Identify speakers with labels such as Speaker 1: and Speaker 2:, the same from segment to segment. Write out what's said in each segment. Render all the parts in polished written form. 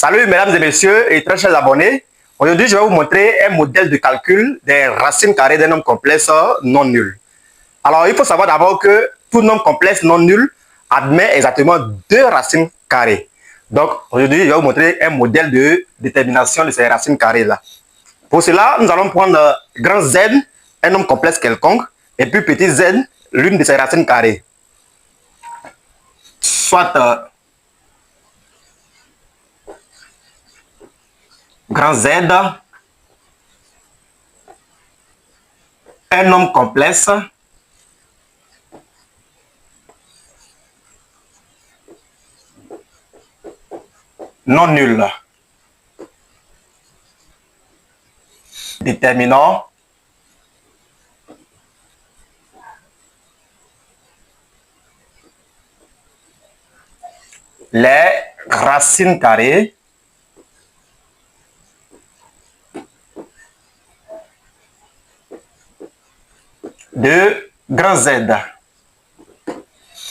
Speaker 1: Salut mesdames et messieurs et très chers abonnés. Aujourd'hui, je vais vous montrer un modèle de calcul des racines carrées d'un nombre complexe non nul. Alors, il faut savoir d'abord que tout nombre complexe non nul admet exactement deux racines carrées. Donc, aujourd'hui, je vais vous montrer un modèle de détermination de ces racines carrées-là. Pour cela, nous allons prendre grand Z, un nombre complexe quelconque, et puis petit z, l'une de ses racines carrées. Soit grand Z, un nombre complexe non nul. Déterminant les racines carrées de grand Z.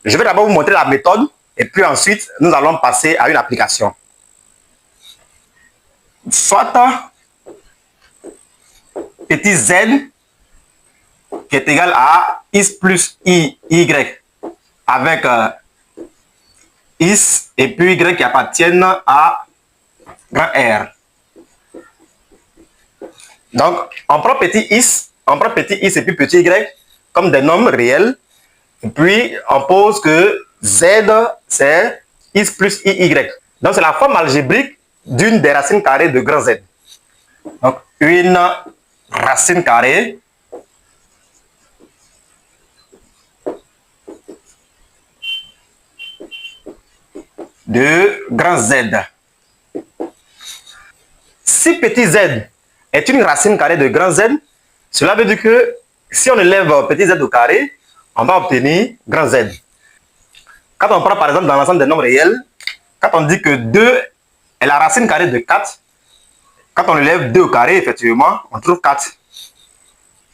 Speaker 1: Je vais d'abord vous montrer la méthode et puis ensuite nous allons passer à une application. Soit petit z qui est égal à x plus y avec x et puis y qui appartiennent à grand R. Donc, on prend petit x et puis petit y comme des nombres réels. Et puis, on pose que z, c'est x plus y. Donc, c'est la forme algébrique d'une des racines carrées de grand Z. Donc, une racine carrée de grand Z. Si petit z est une racine carrée de grand Z, cela veut dire que si on élève petit z au carré, on va obtenir grand Z. Quand on prend par exemple dans l'ensemble des nombres réels, quand on dit que 2 est la racine carrée de 4, quand on élève 2 au carré, effectivement, on trouve 4.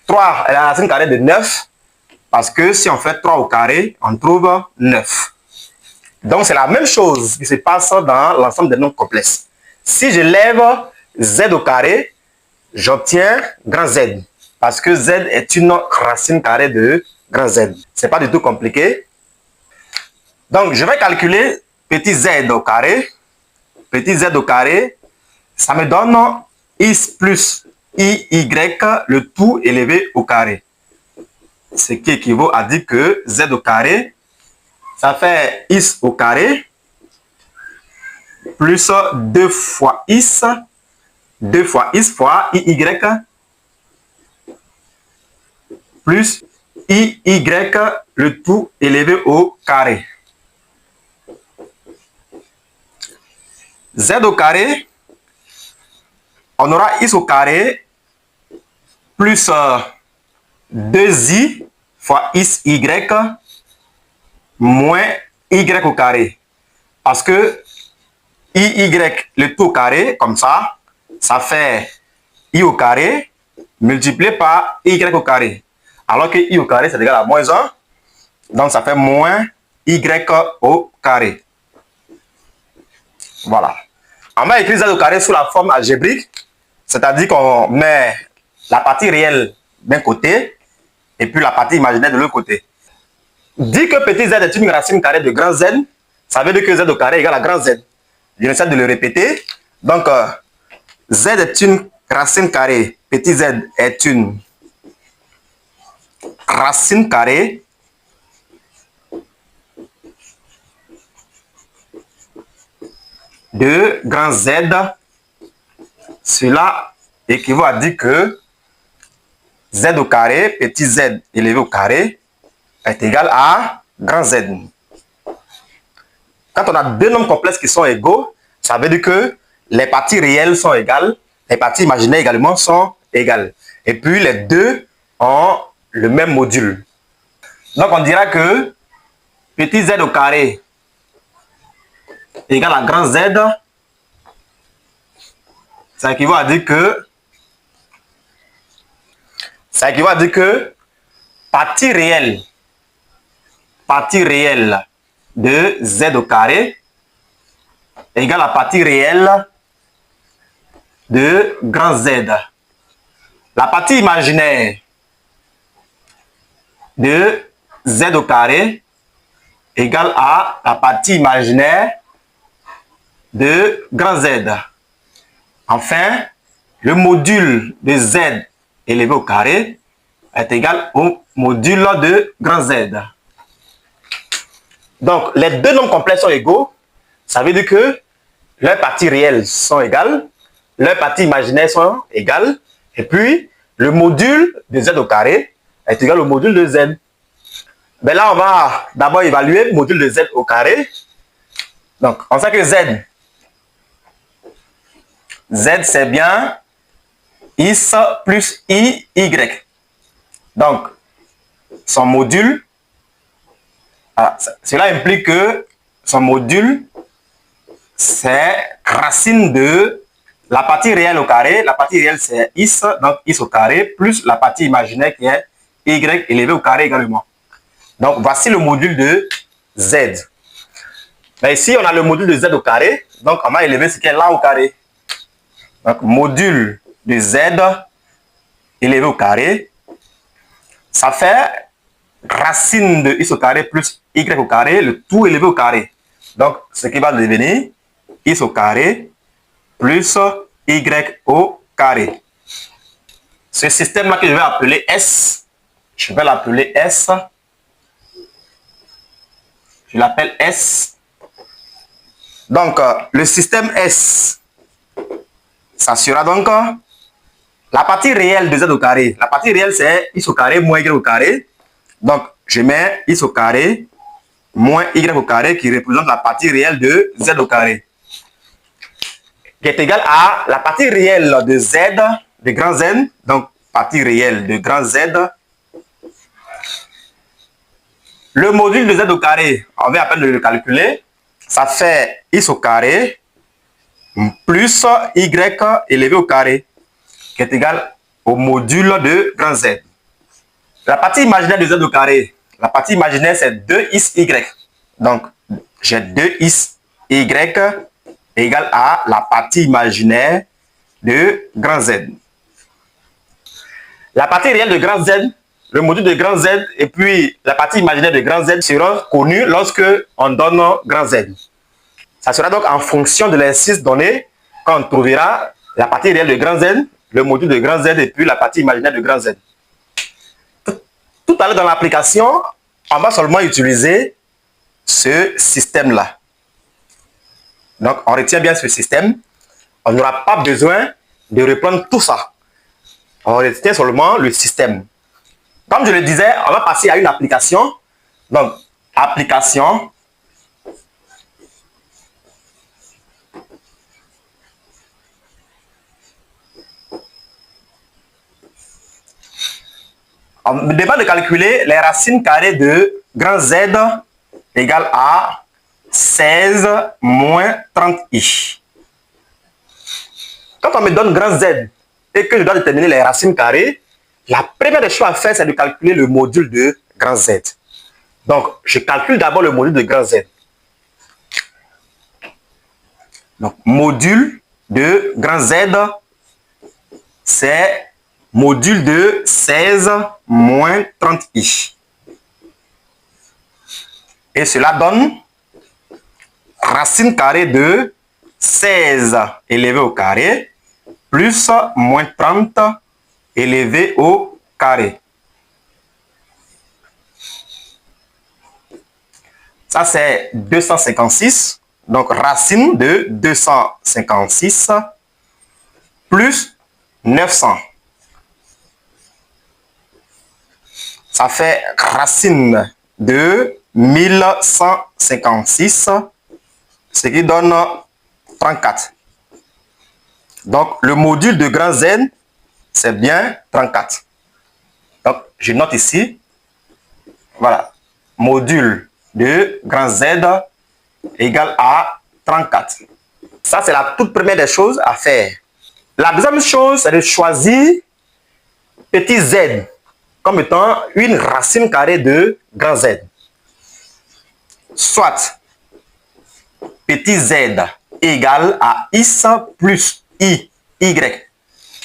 Speaker 1: 3 est la racine carrée de 9, parce que si on fait 3 au carré, on trouve 9. Donc c'est la même chose qui se passe dans l'ensemble des nombres complexes. Si j'élève z au carré, j'obtiens grand Z. Parce que z est une racine carrée de grand Z. C'est pas du tout compliqué. Donc, je vais calculer petit z au carré. Petit z au carré, ça me donne x plus y, le tout élevé au carré. Ce qui équivaut à dire que z au carré, ça fait x au carré plus 2 fois x, 2 fois x fois y, plus y, le tout élevé au carré. Z au carré, on aura x au carré plus 2i fois xy moins y au carré. Parce que y, le tout au carré, comme ça, ça fait i au carré multiplié par y au carré. Alors que i au carré, c'est égal à moins 1. Donc, ça fait moins y au carré. Voilà. On va écrire z au carré sous la forme algébrique, c'est-à-dire qu'on met la partie réelle d'un côté et puis la partie imaginaire de l'autre côté. Dit que petit z est une racine carrée de grand Z, ça veut dire que z au carré égale à grand Z. Je essaie de le répéter. Donc, z est une racine carrée, petit z est une racine carrée de grand Z. Cela équivaut à dire que z au carré, petit z élevé au carré, est égal à grand Z. Quand on a deux nombres complexes qui sont égaux, ça veut dire que les parties réelles sont égales, les parties imaginaires également sont égales. Et puis les deux ont le même module. Donc on dira que petit z au carré égale à grand Z. Ça équivaut à dire que partie réelle de z au carré égale la partie réelle de grand Z. La partie imaginaire de Z au carré égale à la partie imaginaire de grand Z. Enfin, le module de Z élevé au carré est égal au module de grand Z. Donc, les deux nombres complets sont égaux. Ça veut dire que leurs parties réelles sont égales, leurs parties imaginaires sont égales, et puis le module de Z au carré est égal au module de Z. Ben là, on va d'abord évaluer le module de Z au carré. Donc, on sait que Z c'est bien X plus I, Y. Donc, son module, cela implique que son module, c'est racine de la partie réelle au carré. La partie réelle, c'est X, donc X au carré, plus la partie imaginaire qui est Y élevé au carré également. Donc, voici le module de Z. Mais ici, on a le module de Z au carré. Donc, on va élever ce qui est là au carré. Donc, module de Z élevé au carré, ça fait racine de X au carré plus Y au carré, le tout élevé au carré. Donc, ce qui va devenir X au carré plus Y au carré. Ce système-là que je vais appeler S, je vais l'appeler S. Je l'appelle S. Donc, le système S, ça sera donc la partie réelle de Z au carré. La partie réelle, c'est X au carré moins Y au carré. Donc, je mets X au carré moins Y au carré qui représente la partie réelle de Z au carré. Qui est égale à la partie réelle de Z, de grand Z. Donc, partie réelle de grand Z. Le module de Z au carré, on vient à peine de le calculer. Ça fait X au carré plus Y élevé au carré, qui est égal au module de grand Z. La partie imaginaire de Z au carré, la partie imaginaire, c'est 2xy. Donc, j'ai 2xy égale à la partie imaginaire de grand Z. La partie réelle de grand Z, le module de grand Z et puis la partie imaginaire de grand Z seront connus lorsque on donne grand Z. Ça sera donc en fonction de l'exercice donné qu'on trouvera la partie réelle de grand Z, le module de grand Z et puis la partie imaginaire de grand Z. Tout à l'heure dans l'application, on va seulement utiliser ce système-là. Donc, on retient bien ce système. On n'aura pas besoin de reprendre tout ça. On retient seulement le système. Comme je le disais, on va passer à une application. Donc, application. On demande de calculer les racines carrées de grand Z égale à 16 moins 30i. Quand on me donne grand Z et que je dois déterminer les racines carrées, la première des choses à faire, c'est de calculer le module de grand Z. Donc, je calcule d'abord le module de grand Z. Donc, module de grand Z, c'est module de 16 moins 30i. Et cela donne racine carrée de 16 élevé au carré plus moins 30 élevé au carré. Ça, c'est 256. Donc, racine de 256 plus 900. Ça fait racine de 1156, ce qui donne 34. Donc, le module de grand Z, c'est bien 34. Donc, je note ici, voilà, module de grand Z égale à 34. Ça, c'est la toute première des choses à faire. La deuxième chose, c'est de choisir petit z comme étant une racine carrée de grand Z. Soit petit z égale à x plus i, y.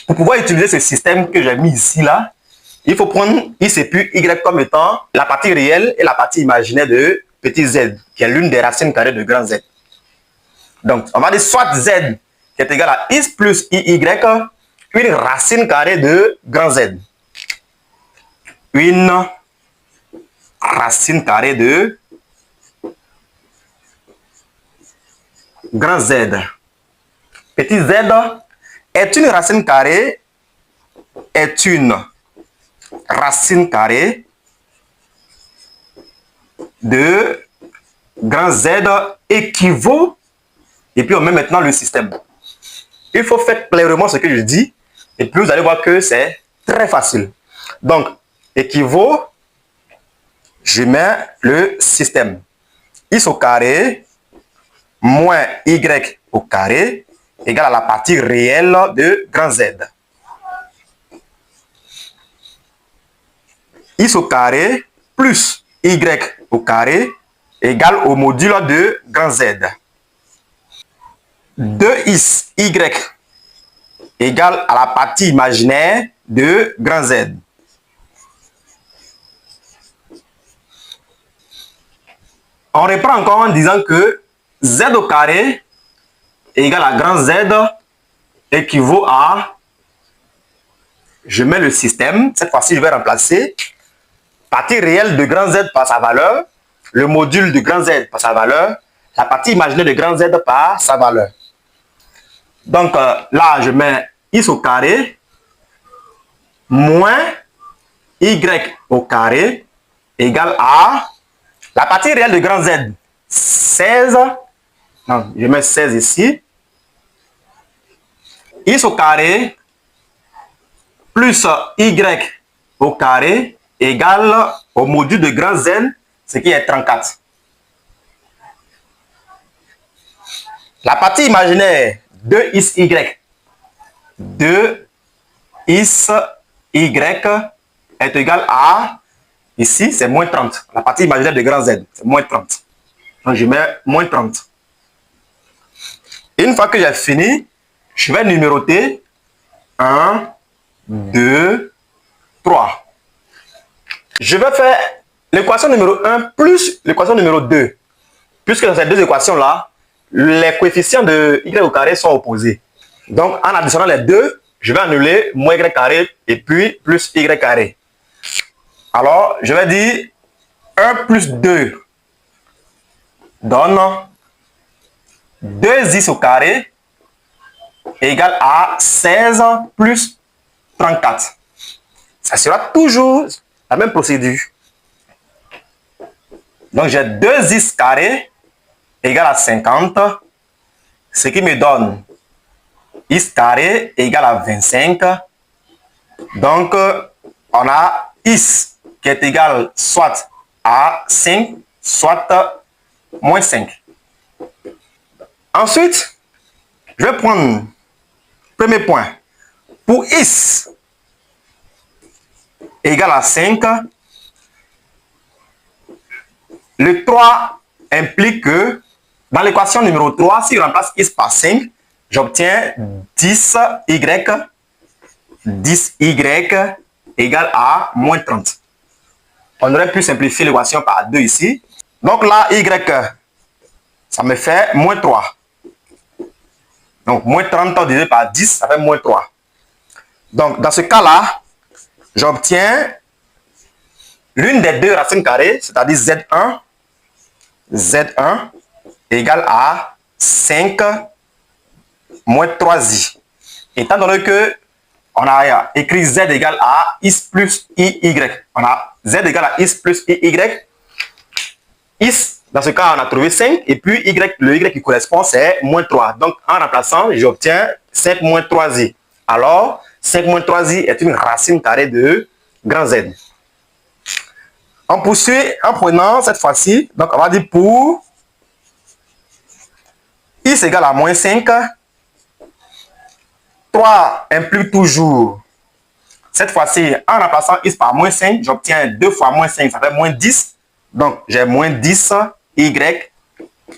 Speaker 1: Pour pouvoir utiliser ce système que j'ai mis ici, là, il faut prendre x et puis y comme étant la partie réelle et la partie imaginaire de petit z, qui est l'une des racines carrées de grand Z. Donc, on va dire soit z qui est égal à x plus iy, une racine carrée de grand Z. Une racine carrée de grand Z. Petit z est une racine carrée, de grand Z équivaut, et puis on met maintenant le système. Il faut faire clairement ce que je dis, et puis vous allez voir que c'est très facile. Donc, équivaut, je mets le système. X au carré moins y au carré égale à la partie réelle de grand Z. X au carré plus y au carré égale au module de grand Z. 2xy égale à la partie imaginaire de grand Z. On reprend encore en disant que z au carré égale à grand Z équivaut à, je mets le système, cette fois-ci je vais remplacer partie réelle de grand Z par sa valeur, le module de grand Z par sa valeur, la partie imaginaire de grand Z par sa valeur. Donc là, je mets x au carré moins y au carré égale à la partie réelle de grand Z, 16, non, je mets 16 ici, x au carré plus y au carré égale au module de grand Z, ce qui est 34. La partie imaginaire de xy, 2xy est égal à, ici c'est moins 30. La partie imaginaire de grand Z, c'est moins 30. Donc je mets moins 30. Et une fois que j'ai fini, je vais numéroter 1, 2, 3. Je vais faire l'équation numéro 1 plus l'équation numéro 2. Puisque dans ces deux équations-là, les coefficients de y au carré sont opposés. Donc, en additionnant les deux, je vais annuler moins y carré et puis plus y carré. Alors, je vais dire 1 plus 2 donne 2x au carré égale à 16 plus 34. Ça sera toujours la même procédure. Donc, j'ai 2x carré égale à 50, ce qui me donne x carré égale à 25. Donc, on a x qui est égal soit à 5, soit moins 5. Ensuite, je vais prendre premier point. Pour x égale à 5, le 3 implique que dans l'équation numéro 3, si je remplace x par 5, j'obtiens 10y égale à moins 30. On aurait pu simplifier l'équation par 2 ici. Donc là, y, ça me fait moins 3. Donc moins 30 divisé par 10, ça fait moins 3. Donc dans ce cas-là, j'obtiens l'une des deux racines carrées, c'est-à-dire Z1 égale à 5 moins 3i. Étant donné que on a écrit z égale à x plus iy. On a z égale à x plus iy. X, dans ce cas, on a trouvé 5. Et puis le y qui correspond, c'est moins 3. Donc, en remplaçant, j'obtiens 5 moins 3i. Alors, 5 moins 3i est une racine carrée de grand Z. On poursuit en prenant cette fois-ci. Donc, on va dire pour x égale à moins 5. 3 implique toujours, cette fois-ci, en remplaçant x par moins 5, j'obtiens 2 fois moins 5, ça fait moins 10. Donc, j'ai moins 10 y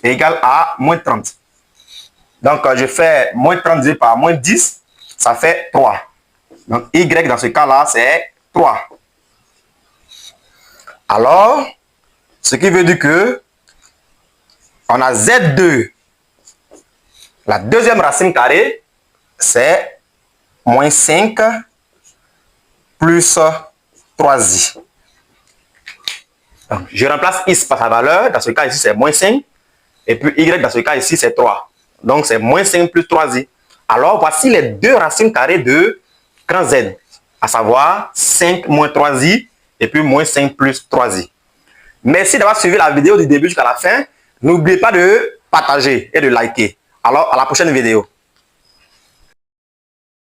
Speaker 1: égale à moins 30. Donc, je fais moins 30 divisé par moins 10, ça fait 3. Donc, y dans ce cas-là, c'est 3. Alors, ce qui veut dire que on a Z2. La deuxième racine carrée, c'est moins 5 plus 3i. Donc, je remplace x par sa valeur. Dans ce cas ici, c'est moins 5. Et puis y, dans ce cas ici, c'est 3. Donc, c'est moins 5 plus 3i. Alors, voici les deux racines carrées de grand Z. À savoir 5 moins 3i et puis moins 5 plus 3i. Merci d'avoir suivi la vidéo du début jusqu'à la fin. N'oubliez pas de partager et de liker. Alors, à la prochaine vidéo.